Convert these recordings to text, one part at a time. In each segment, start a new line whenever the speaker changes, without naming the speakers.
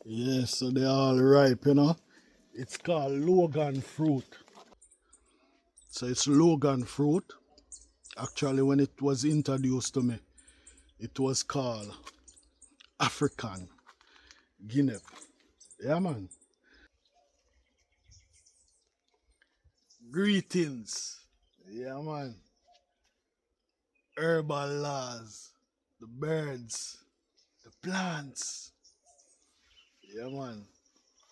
Yes, so they're all ripe, you know. It's called Logan fruit. So it's Logan fruit. Actually, when it was introduced to me, it was called African Guinea. Yeah, man. Greetings. Yeah, man. Herbal laws, the birds, the plants. Yeah, man.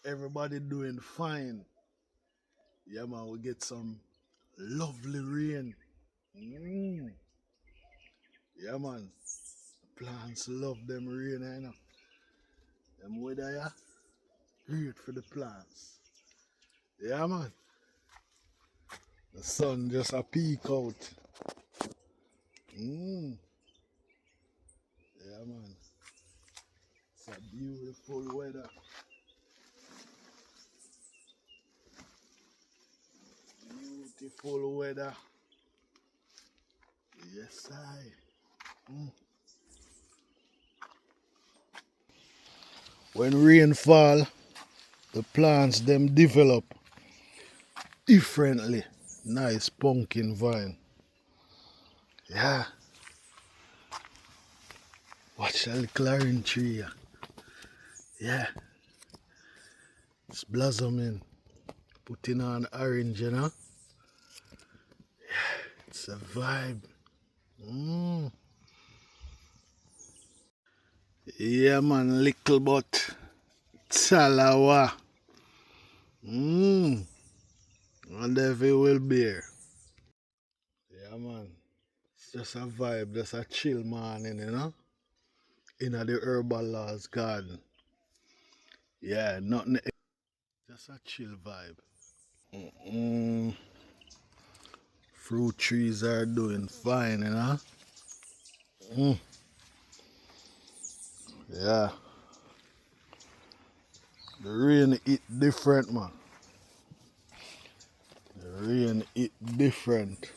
Everybody doing fine. Yeah, man. We get some lovely rain. Mm. Yeah, man. Plants love them rain, you know. Them weather, yeah. Great for the plants. Yeah, man. The sun just a peek out. Mm. Yeah, man. It's a beautiful weather. Beautiful weather. Yes, I. Mm. When rain fall, the plants them develop differently. Nice pumpkin vine. Yeah. Watch that little orange tree. Yeah. It's blossoming. Putting on orange, you know. It's a vibe. Mm. Yeah, man, little but Salawa. Mm. Wonder if it will bear. Yeah, man. It's just a vibe, just a chill morning, you know. In the herbal laws garden. Yeah, nothing. Just a chill vibe. Mm. Fruit trees are doing fine, you know. Mm. Yeah. The rain hit different, man. The rain hit different.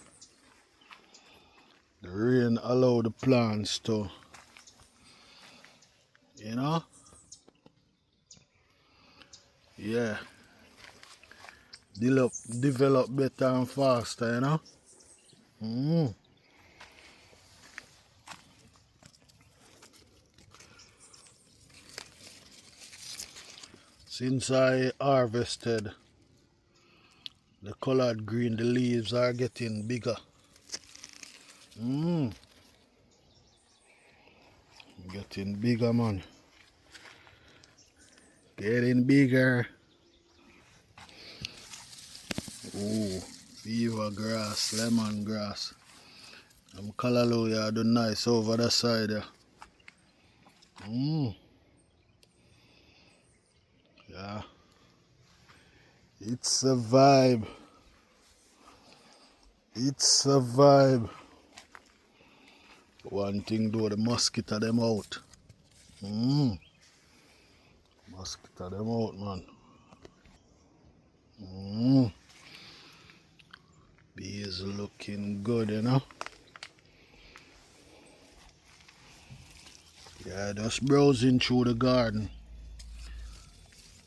The rain allow the plants to, you know, yeah, develop better and faster, you know. Mm. Since I harvested the colored green, the leaves are getting bigger. Mm. Getting bigger, man. Getting bigger. Ooh, beaver grass, lemon grass. Hallelujah, do nice over the side there. Mm. Yeah, it's a vibe. It's a vibe. One thing though, the mosquito them out. Mm. Mosquito them out, man. Mm. Bees looking good, you know. Yeah, just browsing through the garden.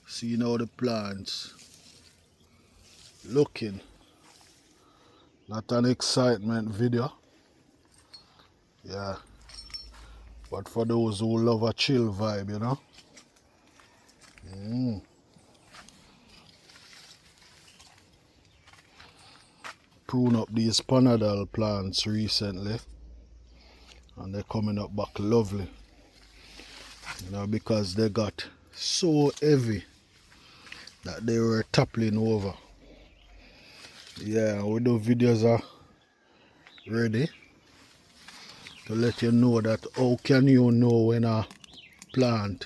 Seeing how the plants looking. Not an excitement video. Yeah. But for those who love a chill vibe, you know. Mm. Prune up these panadol plants recently. And they're coming up back lovely. You know, because they got so heavy that they were toppling over. Yeah, we do videos are ready to let you know that how can you know when a plant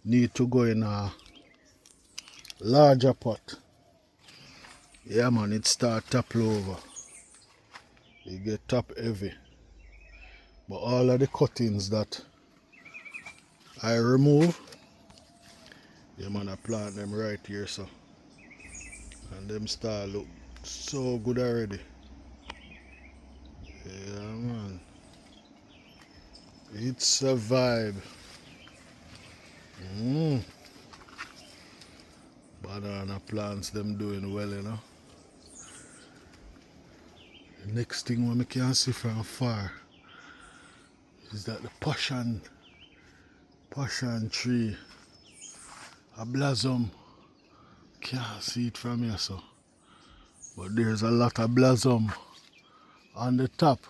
need to go in a larger pot. Yeah, man, it start topple over. It get top heavy. But all of the cuttings that I remove, yeah, man, I plant them right here, so. And them start look so good already. Yeah, man. It's a vibe. Mm. banana plants them doing well, you know. The next thing we can see from far is that the passion tree a blossom. Can't see it from here, so. But there's a lot of blossom on the top.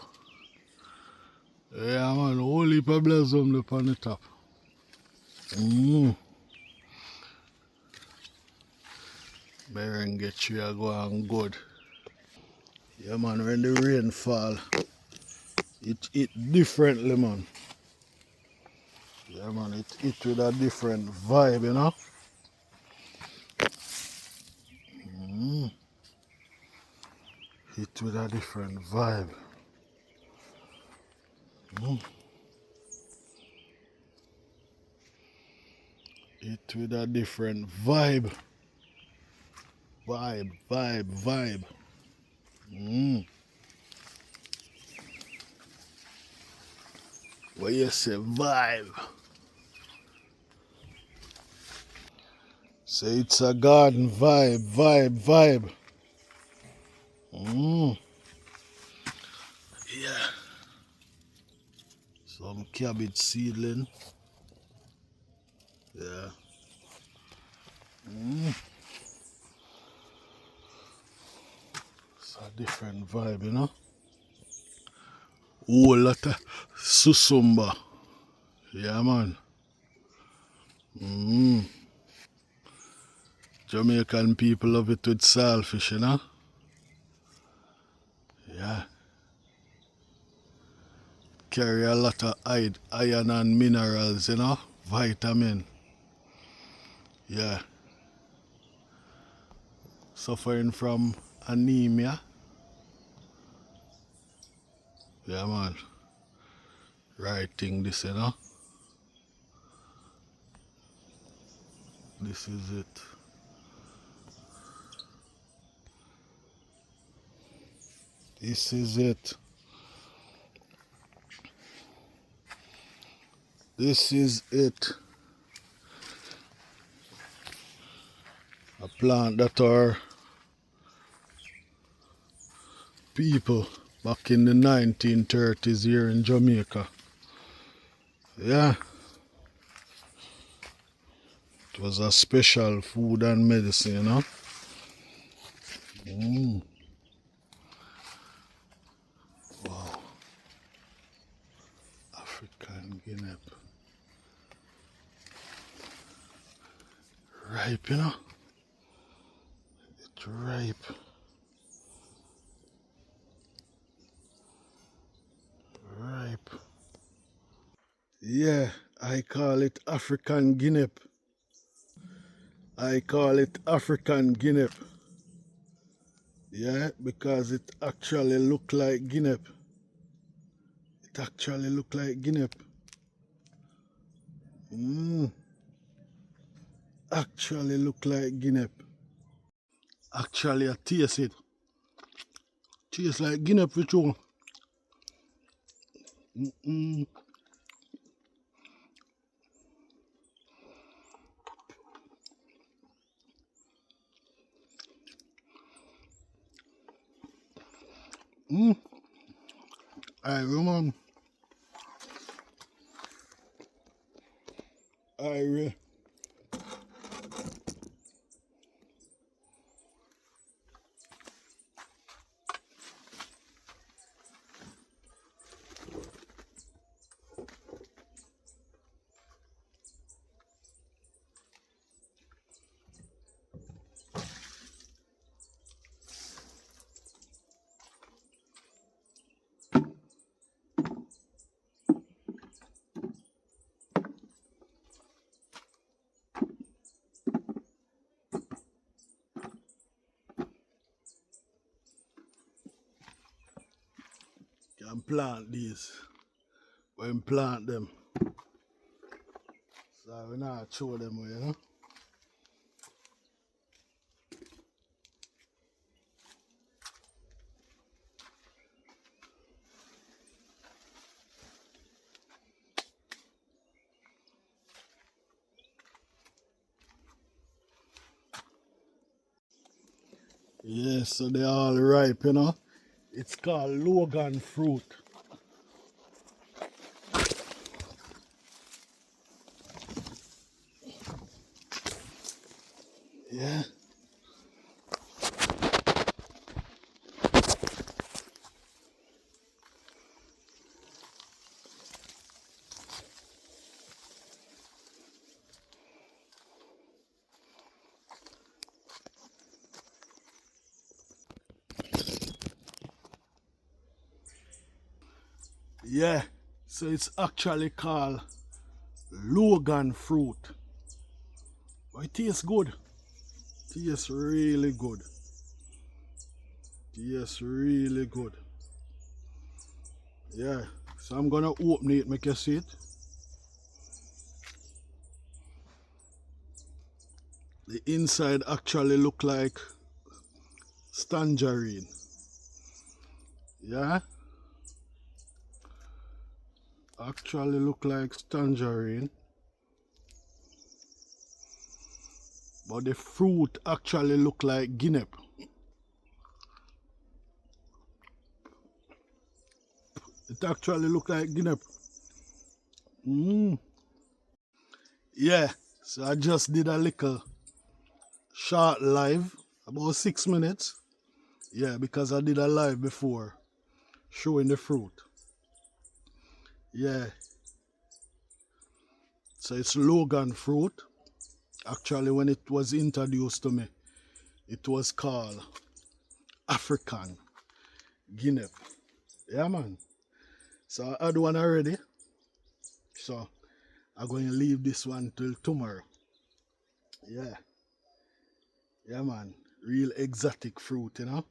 Yeah, man, whole heap of blossom up on the top. Merengue tree are going good. Yeah, man, when the rain fall, it differently, man. Yeah, man, it with a different vibe, you know. It with a different vibe. It with a different vibe. Vibe. What you say, vibe? Say it's a garden vibe. Yeah. Some cabbage seedling. Yeah. It's a different vibe, you know. Whole lot of susumba. Yeah, man. Jamaican people love it with saltfish, you know. Yeah. Carry a lot of iron and minerals, you know. Vitamin. Yeah. Suffering from anemia. Yeah, man. Right thing this, you know. This is it. This is it. This is it. A plant that our people back in the 1930s here in Jamaica. Yeah. It was a special food and medicine, you know. Wow. African guinea. Ripe, you know. It's ripe. Ripe. Yeah, I call it African guinea. I call it African guinea. Yeah, because it actually look like guinea. It actually look like guinea. Actually look like guinea. Actually, I taste it. Tastes like guinea for sure. I remember. I can plant these. When plant them. So we not show them, you know. Yeah, so they're all ripe, you know. It's called Longan fruit. Yeah. Yeah. So it's actually called Longan fruit. But it tastes good. Tastes really good. Tastes really good. Yeah. So I'm gonna open it, make you see it. The inside actually look like tangerine. Yeah. Actually look like tangerine. But the fruit actually look like guinea. It actually look like guinea. Yeah, so I just did a little short live, about 6 minutes. Yeah, because I did a live before showing the fruit. Yeah, so it's Longan fruit. Actually, when it was introduced to me, it was called African guinea. Yeah, man. So I had one already. So I'm going to leave this one till tomorrow. Yeah. Yeah, man. Real exotic fruit, you know?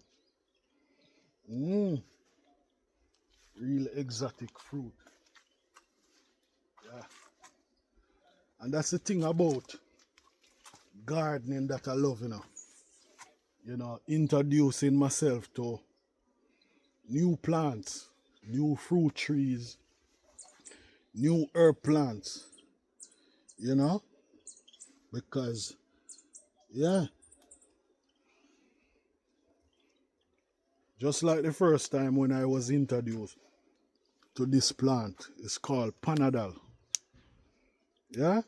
Real exotic fruit. Yeah. And that's the thing about gardening that I love, you know. You know, introducing myself to new plants, new fruit trees, new herb plants, you know? Because, yeah, just like the first time when I was introduced to this plant, it's called Panadol. Yeah?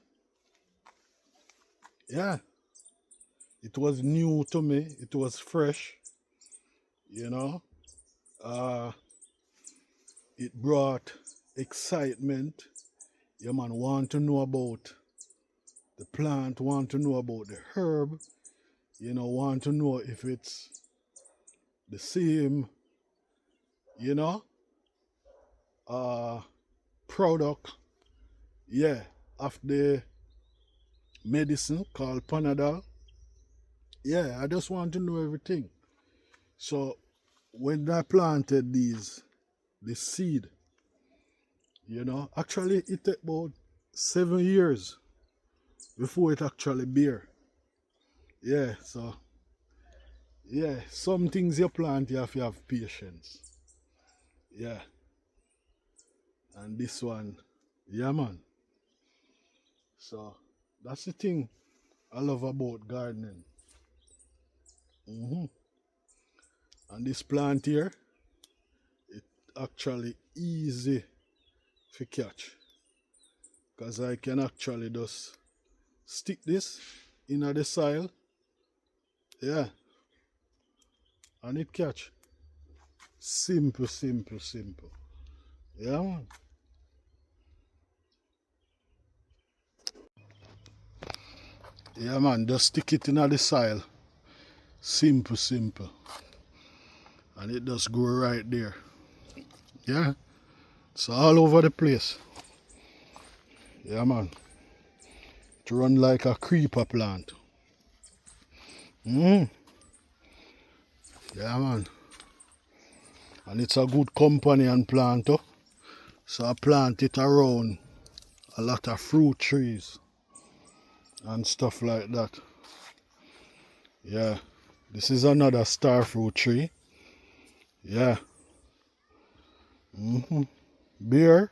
Yeah. It was new to me, it was fresh, you know? Uh, it brought excitement. Yeah, man, want to know about the plant, want to know about the herb, you know, want to know if it's the same, you know, uh, product, yeah, of the medicine called Panadol. Yeah, I just want to know everything. So when I planted the seed, you know, actually it took about 7 years before it actually bear. Yeah, so yeah, some things you plant you have to have patience. Yeah. And this one, yeah, man. So that's the thing I love about gardening. And this plant here, it actually easy to catch. Because I can actually just stick this in the soil. Yeah. And it catch. Simple, simple, simple. Yeah, man. Yeah, man. Just stick it in the soil. Simple, simple. And it just grow right there. Yeah. It's all over the place. Yeah, man. To run like a creeper plant. Yeah, man. And it's a good companion plant, too. So I plant it around a lot of fruit trees and stuff like that. Yeah. This is another star fruit tree. Yeah. Bare.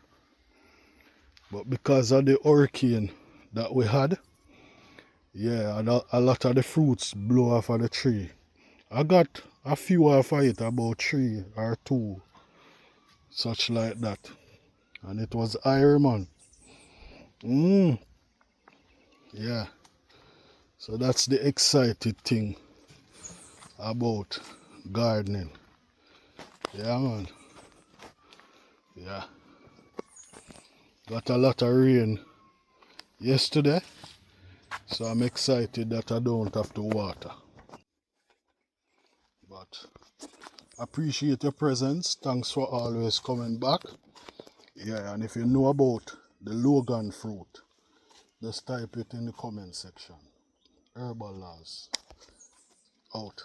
But because of the hurricane that we had, yeah, a lot of the fruits blow off of the tree I got a few off of it, about 3 or 2, such like that. And it was iron, man. Yeah. So that's the excited thing about gardening. Yeah, man. Yeah. Got a lot of rain yesterday, so I'm excited that I don't have to water. But appreciate your presence. Thanks for always coming back. Yeah, and if you know about the Logan fruit, just type it in the comment section. Herbal laws. Out.